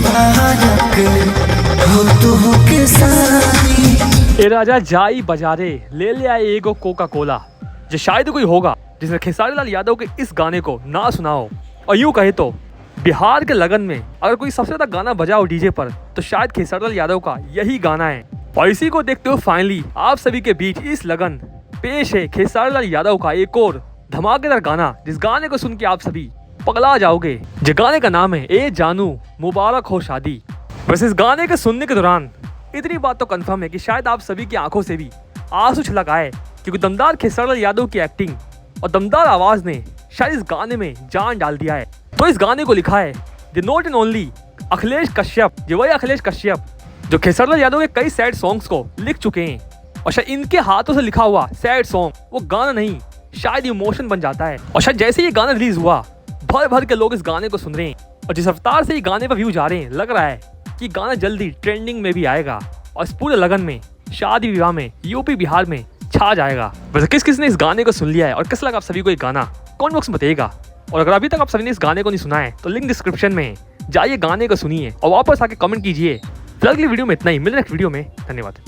मुबारक हो तू के सारी। ए राजा जाई बाजारे ले ले आए एगो कोका कोला। जो शायद कोई होगा जिसने खेसारी लाल यादव के इस गाने को ना सुना हो। और यूँ कहे तो बिहार के लगन में अगर कोई सबसे ज्यादा गाना बजाओ डीजे पर तो शायद खेसारी लाल यादव का यही गाना है। और इसी को देखते हुए फाइनली आप सभी के बीच इस लगन पेश है खेसारी लाल यादव का एक और धमाकेदार गाना, जिस गाने को सुन के आप सभी पगला जाओगे। जिस गाने का नाम है ए जानू मुबारक हो शादी। बस इस गाने के सुनने के दौरान इतनी बात तो कंफर्म है कि शायद आप सभी की आंखों से भी आंसू छलक आए, क्योंकि दमदार खेसारी लाल यादव की एक्टिंग और दमदार आवाज ने शायद इस गाने में जान डाल दिया है। तो इस गाने को लिखा है the not and only Akhilesh Kashyap. जो वही अखिलेश कश्यप जो खेसारी लाल यादव के कई सैड सॉन्ग्स को लिख चुके हैं। और शायद इनके हाथों से लिखा हुआ सैड सॉन्ग वो गाना नहीं, शायद इमोशन बन जाता है। और शायद जैसे ये गाना रिलीज हुआ भर भर के लोग इस गाने को सुन रहे हैं। और जिस रफ्तार से ये गाने पर व्यू जा रहे हैं, लग रहा है कि गाना जल्दी ट्रेंडिंग में भी आएगा और इस पूरे लगन में शादी विवाह में यूपी बिहार में छा जाएगा। वैसे किस किस ने इस गाने को सुन लिया है और किस लगा आप सभी को ये गाना कमेंट बॉक्स में बताइएगा। और अगर अभी तक आप सभी ने इस गाने को नहीं सुना है तो लिंक डिस्क्रिप्शन में है, जाइए गाने को सुनिए और वापस आके कमेंट कीजिए। फिलहाल की वीडियो में इतना ही, मिलते नेक्स्ट वीडियो में। धन्यवाद।